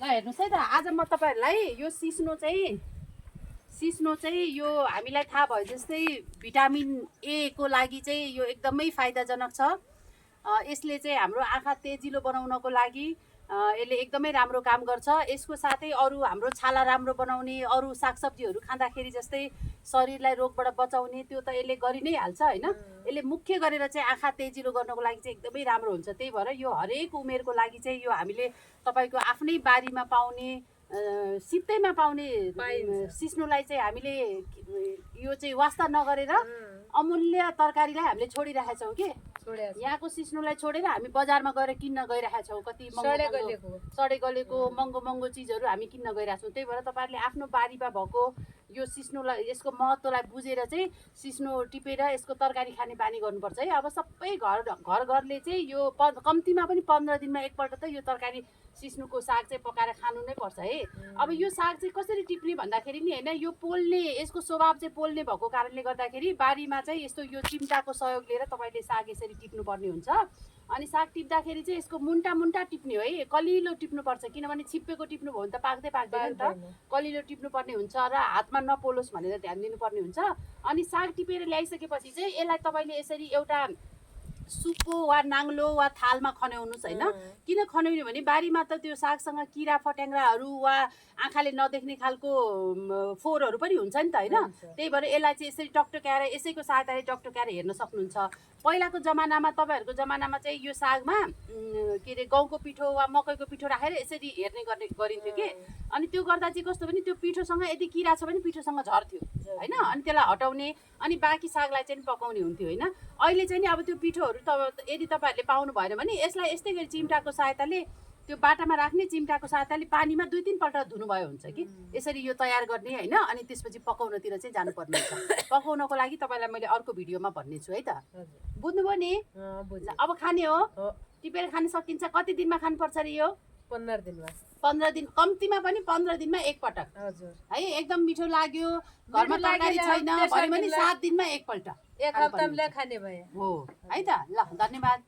ल हेर्नुहोस् है त, आज म तपाईँहरूलाई यो सिस्नो चाहिँ यो हामीलाई थाहा भयो जस्तै भिटामिन ए को लागि चाहिँ यो एकदमै फाइदाजनक छ। यसले चाहिँ हाम्रो आँखा तेजिलो बनाउनको लागि यसले एकदमै राम्रो काम गर्छ। यसको साथै अरू हाम्रो छाला राम्रो बनाउने अरू सागसब्जीहरू खाँदाखेरि जस्तै शरीरलाई रोगबाट बचाउने त्यो त यसले गरि नै हाल्छ होइन। यसले मुख्य गरेर चाहिँ आँखा तेजिलो गर्नको लागि चाहिँ एकदमै राम्रो हुन्छ। त्यही भएर यो हरेक उमेरको लागि चाहिँ यो हामीले तपाईँको आफ्नै बारीमा पाउने सित्तैमा पाउने सिस्नुलाई चाहिँ हामीले यो चाहिँ वास्ता नगरेर अमूल्य तरकारीलाई हामीले छोडिरहेका छौँ कि यहाँको सिस्नुलाई छोडेर हामी बजारमा गएर किन्न गइरहेका छौँ। कति सडे गलेको महँगो चिजहरू हामी किन्न गइरहेको छौँ। त्यही भएर तपाईँहरूले आफ्नो बारीमा भएको यो सिस्नुलाई यसको महत्त्वलाई बुझेर चाहिँ सिस्नो टिपेर यसको तरकारी खाने बानी गर्नुपर्छ है। अब सबै घरले चाहिँ यो कम्तीमा पनि 15 दिनमा एकपल्ट त यो तरकारी सिस्नुको साग चाहिँ पकाएर खानु नै पर्छ है। अब यो साग चाहिँ कसरी टिप्ने भन्दाखेरि नि होइन, यो पोल्ने यसको स्वभाव चाहिँ पोल्ने भएको कारणले गर्दाखेरि बारीमा चाहिँ यस्तो यो चिम्टाको सहयोग लिएर तपाईँले साग यसरी टिप्नुपर्ने हुन्छ। अनि साग टिप्दाखेरि चाहिँ यसको मुन्टा टिप्ने हो है, कलिलो टिप्नुपर्छ। किनभने छिप्पेको टिप्नुभयो भने त पाक्दैन नि त, कलिलो टिप्नुपर्ने हुन्छ र हातमा नपोलोस् भनेर ध्यान दिनुपर्ने हुन्छ। अनि साग टिपेर ल्याइसकेपछि चाहिँ यसलाई तपाईँले यसरी एउटा सुपो वा नाङ्लो वा थालमा खन्याउनुहोस् होइन। किन खन्याउने भने बारीमा त त्यो सागसँग किरा फट्याङ्ग्राहरू वा आँखाले नदेख्ने खालको फोहोरहरू पनि हुन्छ नि त होइन। त्यही भएर यसलाई चाहिँ यसरी टकटक्याएर यसैको सहायताले टकटक्याएर हेर्न सक्नुहुन्छ। पहिलाको जमानामा तपाईँहरूको जमानामा चाहिँ यो सागमा के अरे गहुँको पिठो वा मकैको पिठो राखेर यसरी हेर्ने गरिन्थ्यो कि। अनि त्यो गर्दा चाहिँ कस्तो भने त्यो पिठोसँग यदि किरा छ भने पिठोसँग झर्थ्यो होइन। अनि त्यसलाई हटाउने अनि बाँकी सागलाई चाहिँ पकाउने हुन्थ्यो होइन। अहिले चाहिँ नि अब त्यो पिठोहरू यदि तपाईँहरूले पाउनु भएन भने यसलाई यस्तै गरी चिम्टाको सहायताले त्यो बाटामा राख्ने चिम्टाको सहायताले पानीमा 2-3 पल्ट धुनुभयो हुन्छ कि यसरी यो तयार गर्ने होइन। अनि त्यसपछि पकाउनतिर चाहिँ जानुपर्ने हुन्छ। पकाउनको लागि तपाईँलाई मैले अर्को भिडियोमा भन्ने छु है त, बुझ्नुभयो नि। अब खाने हो, टिपेर खान सकिन्छ। कति दिनमा खानुपर्छ अरे यो? 15 दिनमा। 15 दिन, कम्तीमा पनि 15 दिनमा एकपटक है। एकदम मिठो लाग्यो, घरमा तरकारी छैन भने 7 दिनमा एकपल्ट एक हप्तामा खाने भए हो है त। ल धन्यवाद।